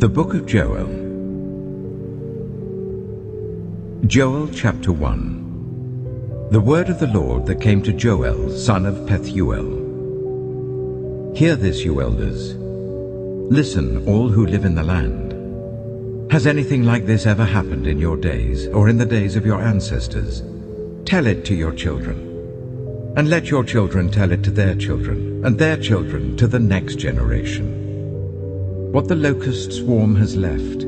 The Book of Joel. Joel chapter 1. The word of the Lord that came to Joel, son of Pethuel. Hear this, you elders. Listen, all who live in the land. Has anything like this ever happened in your days, or in the days of your ancestors? Tell it to your children. And let your children tell it to their children, and their children to the next generation. What the locust swarm has left,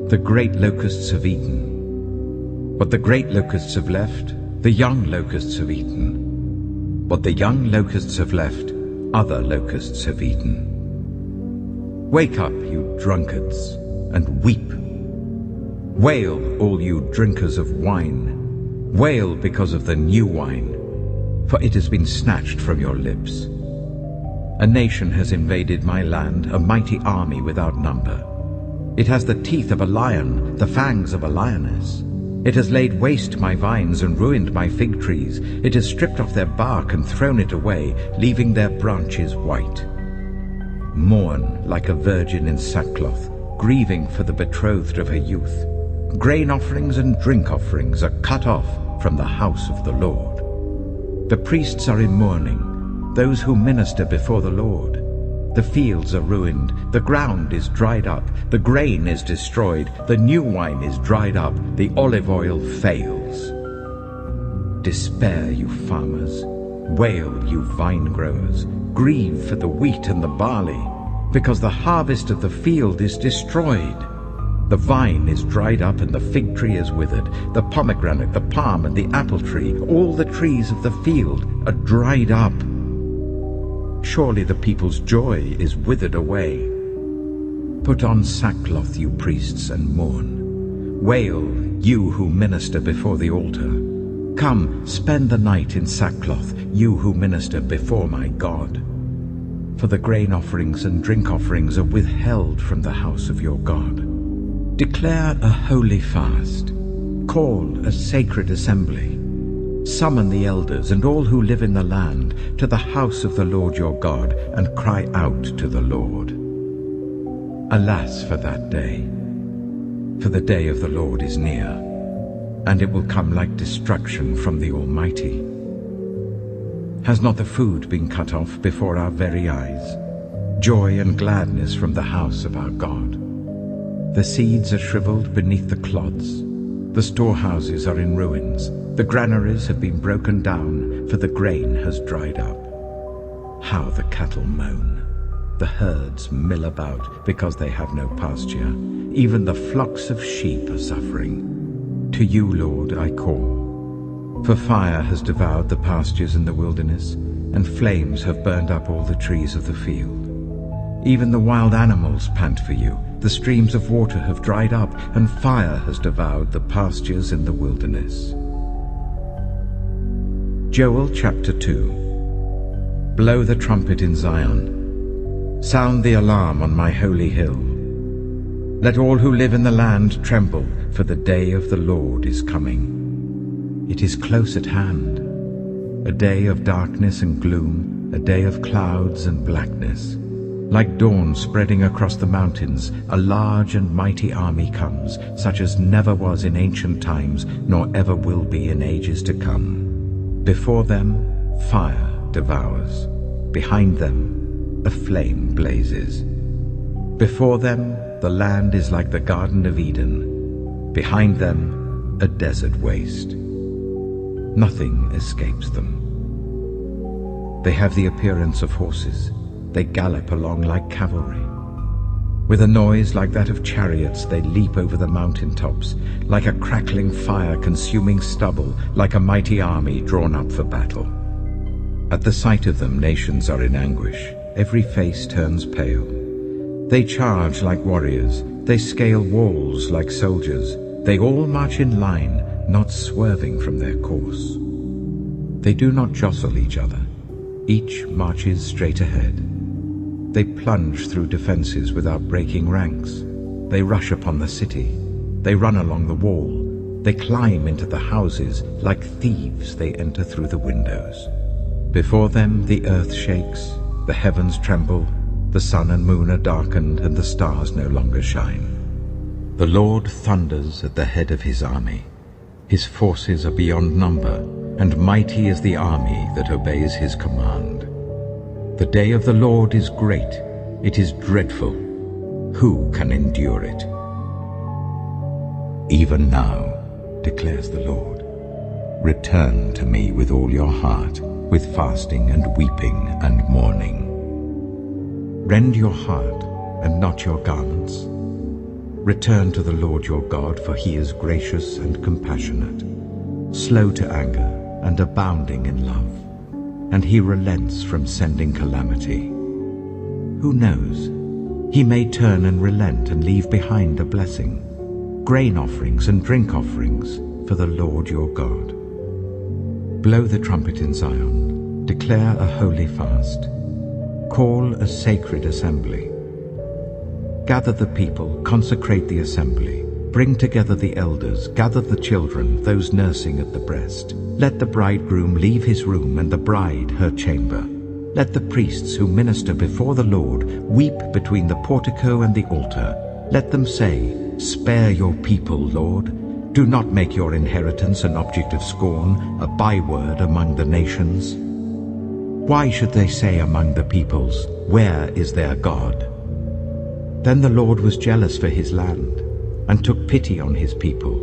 the great locusts have eaten. What the great locusts have left, the young locusts have eaten. What the young locusts have left, other locusts have eaten. Wake up, you drunkards, and weep. Wail, all you drinkers of wine. Wail because of the new wine, for it has been snatched from your lips. A nation has invaded my land, a mighty army without number. It has the teeth of a lion, the fangs of a lioness. It has laid waste my vines and ruined my fig trees. It has stripped off their bark and thrown it away, leaving their branches white. Mourn like a virgin in sackcloth, grieving for the betrothed of her youth. Grain offerings and drink offerings are cut off from the house of the Lord. The priests are in mourning, those who minister before the Lord. The fields are ruined, the ground is dried up, the grain is destroyed, the new wine is dried up, the olive oil fails. Despair, you farmers, wail, you vine growers, grieve for the wheat and the barley, because the harvest of the field is destroyed. The vine is dried up and the fig tree is withered, the pomegranate, the palm and the apple tree, all the trees of the field are dried up. Surely the people's joy is withered away. Put on sackcloth, you priests, and mourn. Wail, you who minister before the altar. Come, spend the night in sackcloth, you who minister before my God. For the grain offerings and drink offerings are withheld from the house of your God. Declare a holy fast. Call a sacred assembly. Summon the elders and all who live in the land to the house of the Lord your God, and cry out to the Lord. Alas for that day! For the day of the Lord is near, and it will come like destruction from the Almighty. Has not the food been cut off before our very eyes? Joy and gladness from the house of our God. The seeds are shriveled beneath the clods. The storehouses are in ruins. The granaries have been broken down, for the grain has dried up. How the cattle moan. The herds mill about because they have no pasture. Even the flocks of sheep are suffering. To you, Lord, I call. For fire has devoured the pastures in the wilderness, and flames have burned up all the trees of the field. Even the wild animals pant for you. The streams of water have dried up, and fire has devoured the pastures in the wilderness. Joel chapter 2. Blow the trumpet in Zion. Sound the alarm on my holy hill. Let all who live in the land tremble, for the day of the Lord is coming. It is close at hand, a day of darkness and gloom, a day of clouds and blackness. Like dawn spreading across the mountains, a large and mighty army comes, such as never was in ancient times, nor ever will be in ages to come. Before them, fire devours. Behind them, a flame blazes. Before them, the land is like the Garden of Eden. Behind them, a desert waste. Nothing escapes them. They have the appearance of horses. They gallop along like cavalry. With a noise like that of chariots, they leap over the mountain tops, like a crackling fire consuming stubble, like a mighty army drawn up for battle. At the sight of them, nations are in anguish. Every face turns pale. They charge like warriors. They scale walls like soldiers. They all march in line, not swerving from their course. They do not jostle each other. Each marches straight ahead. They plunge through defenses without breaking ranks. They rush upon the city. They run along the wall. They climb into the houses. Like thieves they enter through the windows. Before them the earth shakes, the heavens tremble, The sun and moon are darkened, and the stars no longer shine. The Lord thunders at the head of his army. His forces are beyond number, and mighty is the army that obeys his command. The day of the Lord is great, it is dreadful. Who can endure it? Even now, declares the Lord, return to me with all your heart, with fasting and weeping and mourning. Rend your heart and not your garments. Return to the Lord your God, for he is gracious and compassionate, slow to anger and abounding in love, and he relents from sending calamity. Who knows? He may turn and relent and leave behind a blessing, grain offerings and drink offerings for the Lord your God. Blow the trumpet in Zion, declare a holy fast, call a sacred assembly. Gather the people, consecrate the assembly, bring together the elders, gather the children, those nursing at the breast. Let the bridegroom leave his room and the bride her chamber. Let the priests who minister before the Lord weep between the portico and the altar. Let them say, spare your people, Lord. Do not make your inheritance an object of scorn, a byword among the nations. Why should they say among the peoples, where is their God? Then the Lord was jealous for his land, and took pity on his people.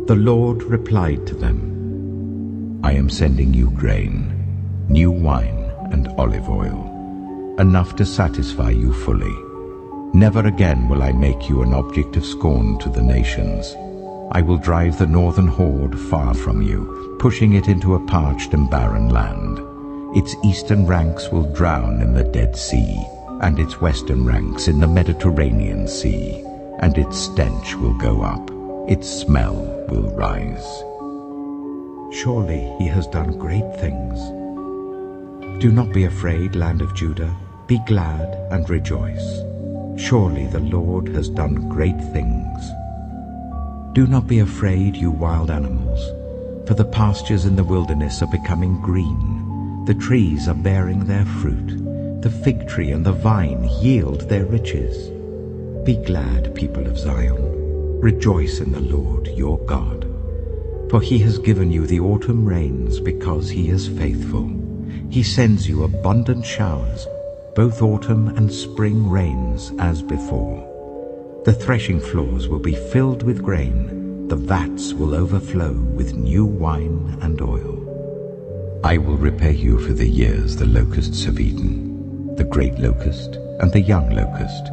The Lord replied to them, I am sending you grain, new wine and olive oil, enough to satisfy you fully. Never again will I make you an object of scorn to the nations. I will drive the northern horde far from you, pushing it into a parched and barren land. Its eastern ranks will drown in the Dead Sea, and its western ranks in the Mediterranean Sea, and its stench will go up, its smell will rise. Surely he has done great things. Do not be afraid, land of Judah, be glad and rejoice. Surely the Lord has done great things. Do not be afraid, you wild animals, for the pastures in the wilderness are becoming green. The trees are bearing their fruit. The fig tree and the vine yield their riches. Be glad, people of Zion. Rejoice in the Lord your God. For he has given you the autumn rains because he is faithful. He sends you abundant showers, both autumn and spring rains as before. The threshing floors will be filled with grain. The vats will overflow with new wine and oil. I will repay you for the years the locusts have eaten, the great locust and the young locust,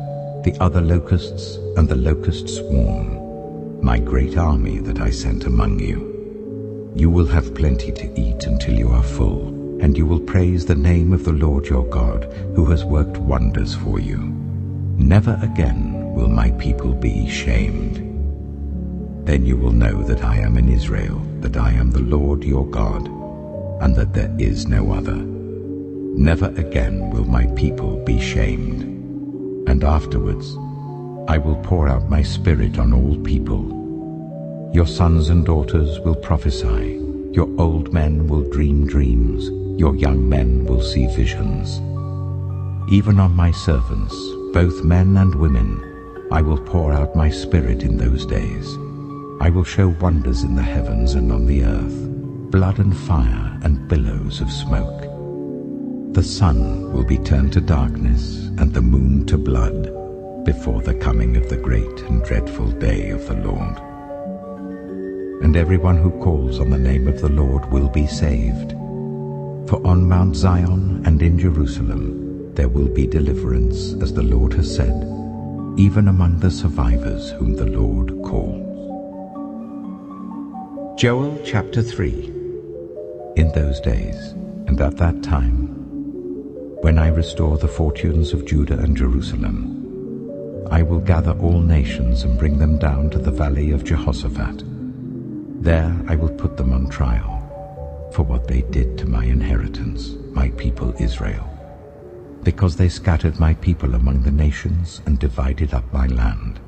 the other locusts and the locust swarm, my great army that I sent among you. You will have plenty to eat until you are full, and you will praise the name of the Lord your God, who has worked wonders for you. Never again will my people be shamed. Then you will know that I am in Israel, that I am the Lord your God, and that there is no other. Never again will my people be shamed. And afterwards I will pour out my spirit on all people. Your sons and daughters will prophesy, your old men will dream dreams, your young men will see visions. Even on my servants, both men and women, I will pour out my spirit in those days. I will show wonders in the heavens and on the earth, blood and fire and billows of smoke. The sun will be turned to darkness and the moon to blood before the coming of the great and dreadful day of the Lord. And everyone who calls on the name of the Lord will be saved. For on Mount Zion and in Jerusalem there will be deliverance, as the Lord has said, even among the survivors whom the Lord calls. Joel chapter 3. In those days, and at that time, when I restore the fortunes of Judah and Jerusalem, I will gather all nations and bring them down to the valley of Jehoshaphat. There I will put them on trial for what they did to my inheritance, my people Israel, because they scattered my people among the nations and divided up my land.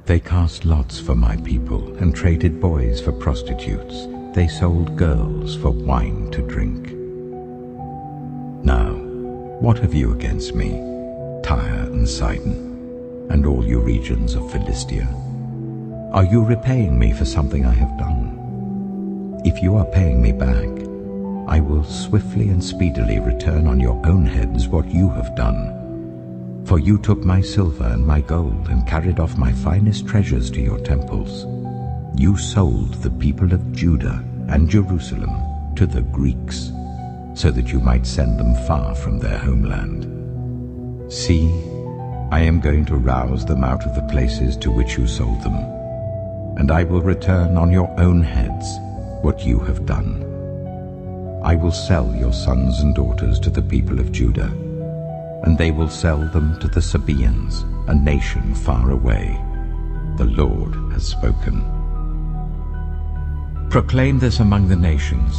They cast lots for my people and traded boys for prostitutes. They sold girls for wine to drink. Now, what have you against me? Tyre and Sidon, and all you regions of Philistia? Are you repaying me for something I have done? If you are paying me back, I will swiftly and speedily return on your own heads what you have done. For you took my silver and my gold and carried off my finest treasures to your temples. You sold the people of Judah and Jerusalem to the Greeks, so that you might send them far from their homeland. See, I am going to rouse them out of the places to which you sold them, and I will return on your own heads what you have done. I will sell your sons and daughters to the people of Judah, and they will sell them to the Sabaeans, a nation far away. The Lord has spoken. Proclaim this among the nations.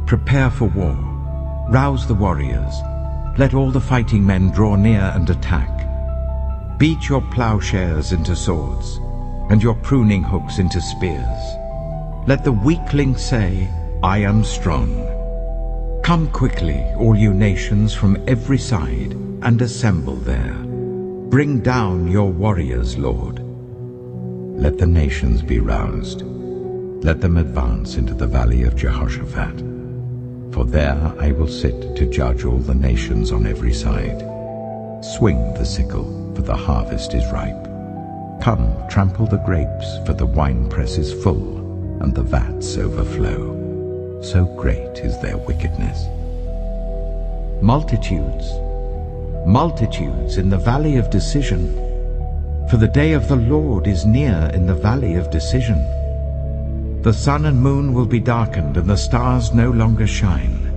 Prepare for war. Rouse the warriors. Let all the fighting men draw near and attack. Beat your plowshares into swords, and your pruning hooks into spears. Let the weakling say, I am strong. Come quickly, all you nations from every side, and assemble there. Bring down your warriors, Lord. Let the nations be roused. Let them advance into the valley of Jehoshaphat. For there I will sit to judge all the nations on every side. Swing the sickle, for the harvest is ripe. Come, trample the grapes, for the winepress is full, and the vats overflow. So great is their wickedness. Multitudes, multitudes in the valley of decision. For the day of the Lord is near in the valley of decision. The sun and moon will be darkened, and the stars no longer shine.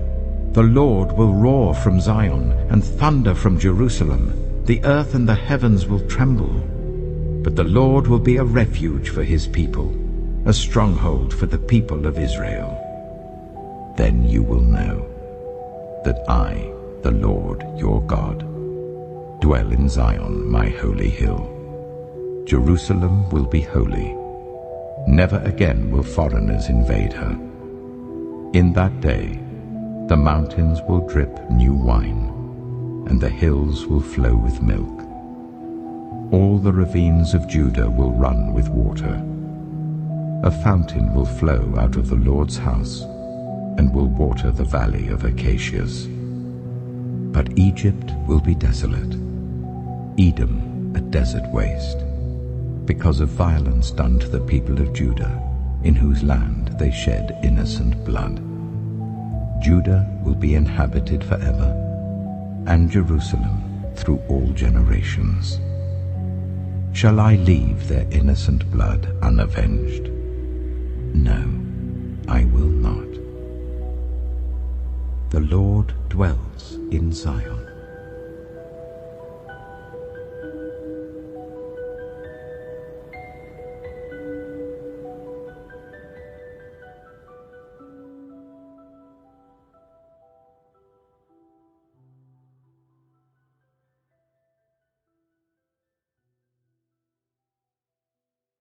The Lord will roar from Zion, and thunder from Jerusalem. The earth and the heavens will tremble. But the Lord will be a refuge for his people, a stronghold for the people of Israel. Then you will know that I, the Lord your God, dwell in Zion, my holy hill. Jerusalem will be holy. Never again will foreigners invade her. In that day, the mountains will drip new wine, and the hills will flow with milk. All the ravines of Judah will run with water. A fountain will flow out of the Lord's house, and will water the valley of acacias. But Egypt will be desolate, Edom a desert waste, because of violence done to the people of Judah, in whose land they shed innocent blood. Judah will be inhabited forever, and Jerusalem through all generations. Shall I leave their innocent blood unavenged? No, I will not. The Lord dwells in Zion.